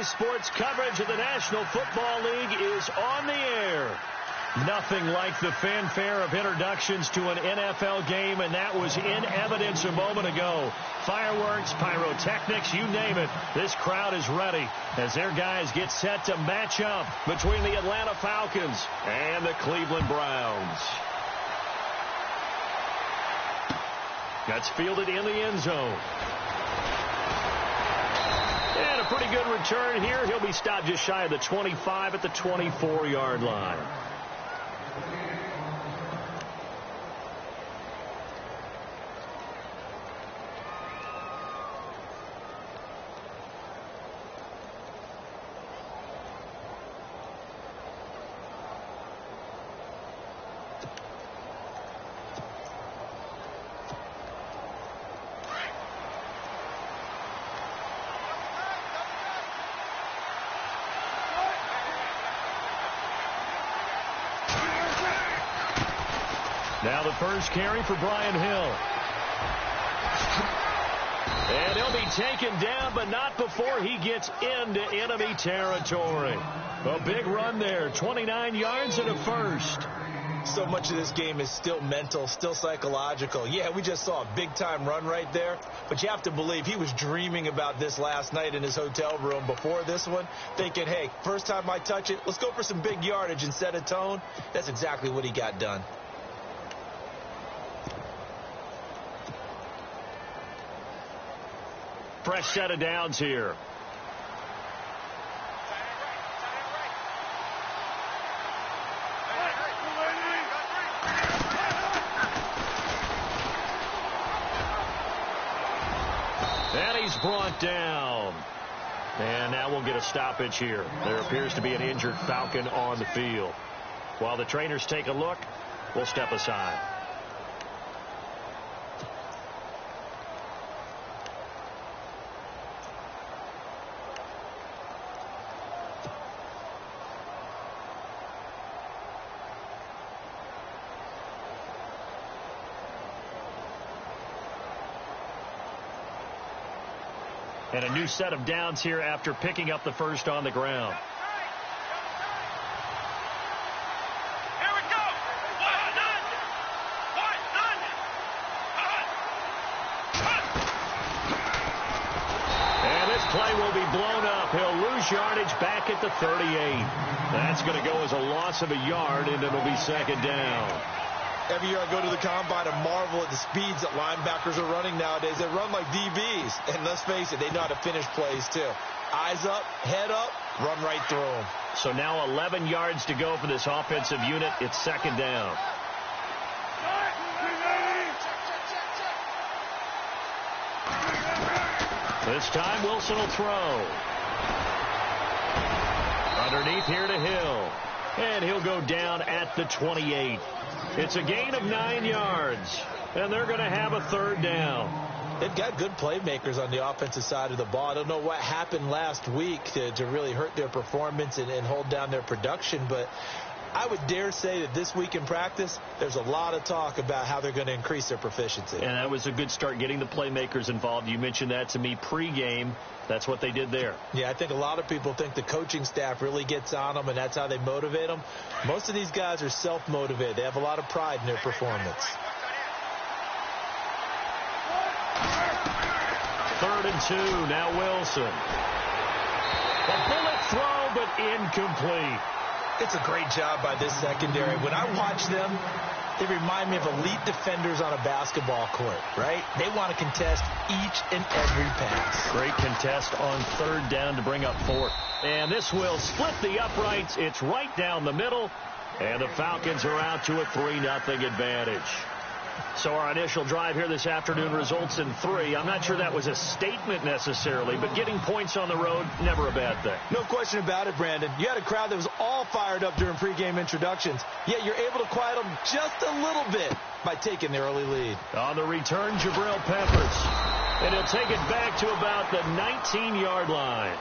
Sports coverage of the National Football League is on the air. Nothing like the fanfare of introductions to an NFL game, and that was in evidence a moment ago. Fireworks, pyrotechnics, you name it. This crowd is ready as their guys get set to match up between the Atlanta Falcons and the Cleveland Browns. That's fielded in the end zone. And a pretty good return here. He'll be stopped just shy of the 25 at the 24-yard line. Now the first carry for Brian Hill. And he'll be taken down, but not before he gets into enemy territory. A big run there, 29 yards and a first. So much of this game is still mental, still psychological. Yeah, we just saw a big-time run right there, but you have to believe he was dreaming about this last night in his hotel room before this one, thinking, hey, first time I touch it, let's go for some big yardage and set a tone. That's exactly what he got done. Fresh set of downs here. And he's brought down. And now we'll get a stoppage here. There appears to be an injured Falcon on the field. While the trainers take a look, we'll step aside. And a new set of downs here after picking up the first on the ground. Here we go. And this play will be blown up. He'll lose yardage back at the 38. That's going to go as a loss of a yard, and it'll be second down. Every year I go to the combine and marvel at the speeds that linebackers are running nowadays. They run like DBs. And let's face it, they know how to finish plays too. Eyes up, head up, run right through them. So now 11 yards to go for this offensive unit. It's second down. This time Wilson will throw. Underneath here to Hill. And he'll go down at the 28. It's a gain of 9 yards, and they're going to have a third down. They've got good playmakers on the offensive side of the ball. I don't know what happened last week to really hurt their performance and hold down their production, but I would dare say that this week in practice, there's a lot of talk about how they're going to increase their proficiency. And that was a good start, getting the playmakers involved. You mentioned that to me pregame. That's what they did there. Yeah, I think a lot of people think the coaching staff really gets on them, and that's how they motivate them. Most of these guys are self-motivated. They have a lot of pride in their performance. 3rd and 2, now Wilson. A bullet throw, but incomplete. It's a great job by this secondary. When I watch them, they remind me of elite defenders on a basketball court, right? They want to contest each and every pass. Great contest on 3rd down to bring up 4th. And this will split the uprights. It's right down the middle. And the Falcons are out to a 3-0 advantage. So our initial drive here this afternoon results in 3. I'm not sure that was a statement necessarily, but getting points on the road, never a bad thing. No question about it, Brandon. You had a crowd that was all fired up during pregame introductions, yet you're able to quiet them just a little bit by taking the early lead. On the return, Jabril Peppers. And he'll take it back to about the 19-yard line.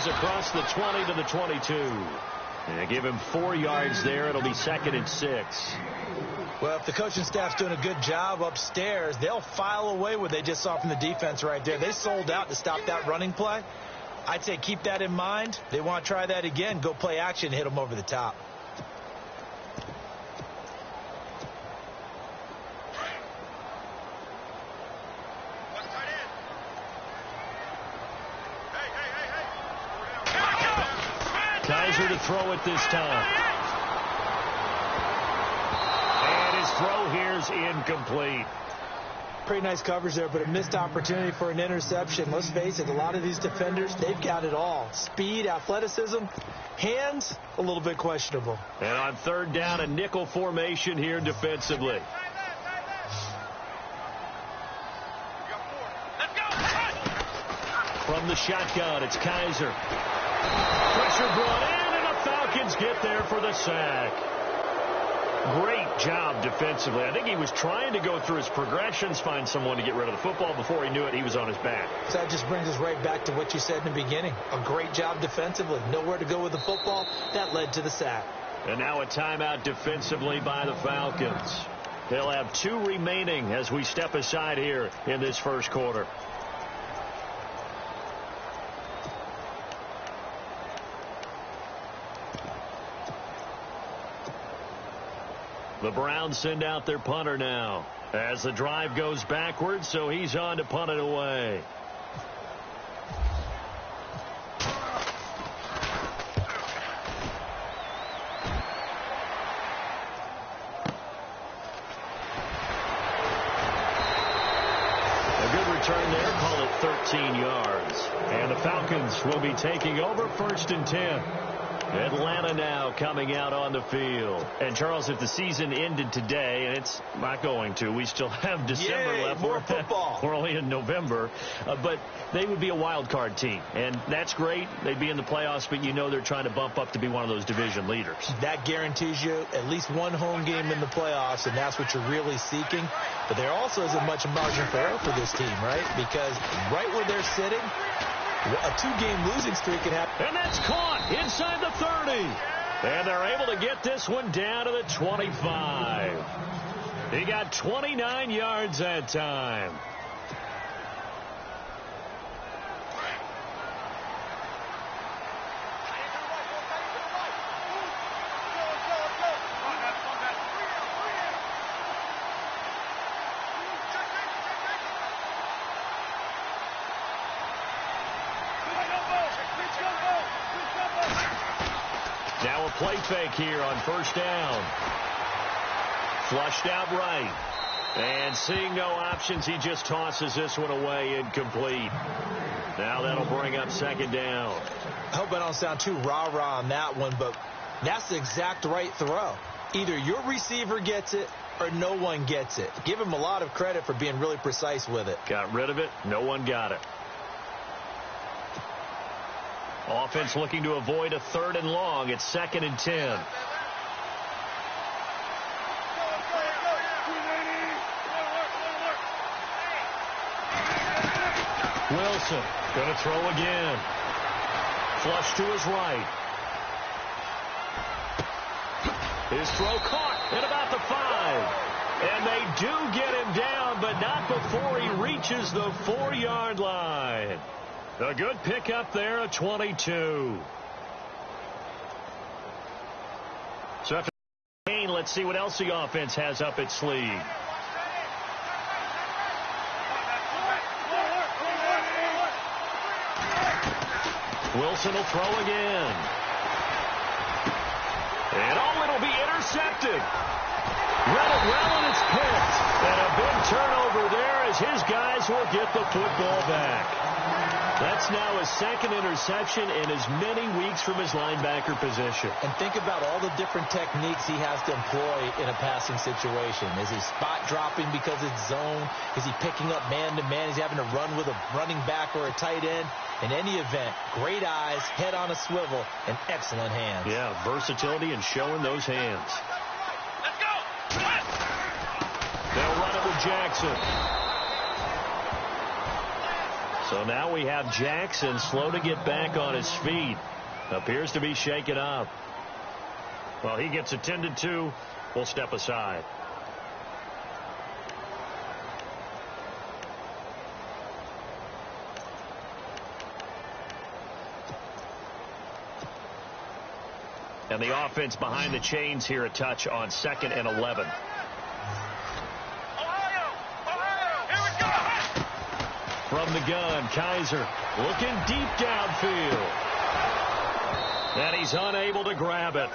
across the 20 to the 22. And give him 4 yards there. It'll be 2nd and 6. Well, if the coaching staff's doing a good job upstairs, they'll file away what they just saw from the defense right there. They sold out to stop that running play. I'd say keep that in mind. They want to try that again. Go play action, hit them over the top. Kaiser to throw it this time. And his throw here's incomplete. Pretty nice coverage there, but a missed opportunity for an interception. Let's face it, a lot of these defenders, they've got it all. Speed, athleticism, hands, a little bit questionable. And on 3rd down, a nickel formation here defensively. From the shotgun, it's Kaiser. Pressure brought in, and the Falcons get there for the sack. Great job defensively. I think he was trying to go through his progressions, find someone to get rid of the football. Before he knew it, he was on his back. So that just brings us right back to what you said in the beginning. A great job defensively. Nowhere to go with the football. That led to the sack. And now a timeout defensively by the Falcons. They'll have 2 remaining as we step aside here in this first quarter. The Browns send out their punter now as the drive goes backwards, so he's on to punt it away. A good return there, call it 13 yards. And the Falcons will be taking over 1st and 10. Atlanta now coming out on the field. And, Charles, if the season ended today, and it's not going to, we still have December left. More football. We're only in November. But they would be a wild card team. And that's great. They'd be in the playoffs, but you know they're trying to bump up to be one of those division leaders. That guarantees you at least one home game in the playoffs, and that's what you're really seeking. But there also isn't much margin for error for this team, right? Because right where they're sitting, a 2-game losing streak can happen. And that's caught inside the 30. And they're able to get this one down to the 25. He got 29 yards that time. Now a play fake here on 1st down. Flushed out right. And seeing no options, he just tosses this one away, incomplete. Now that'll bring up 2nd down. I hope I don't sound too rah-rah on that one, but that's the exact right throw. Either your receiver gets it or no one gets it. Give him a lot of credit for being really precise with it. Got rid of it. No one got it. Offense looking to avoid a 3rd and long. It's 2nd and 10. Wilson going to throw again. Flush to his right. His throw caught at about the 5. And they do get him down, but not before he reaches the 4-yard line. A good pickup there at 22. So after the gain, let's see what else the offense has up its sleeve. Wilson will throw again. And it'll be intercepted. Read it well, and it's picked. And a big turnover there as his guys will get the football back. That's now his 2nd interception in as many weeks from his linebacker position. And think about all the different techniques he has to employ in a passing situation. Is he spot dropping because it's zone? Is he picking up man-to-man? Is he having to run with a running back or a tight end? In any event, great eyes, head on a swivel, and excellent hands. Yeah, versatility and showing those hands. Let's go! They'll run it with Jackson. So now we have Jackson slow to get back on his feet. Appears to be shaken up. Well, he gets attended to. We'll step aside. And the offense behind the chains here, a touch on 2nd and 11. From the gun, Kaiser looking deep downfield. And he's unable to grab it.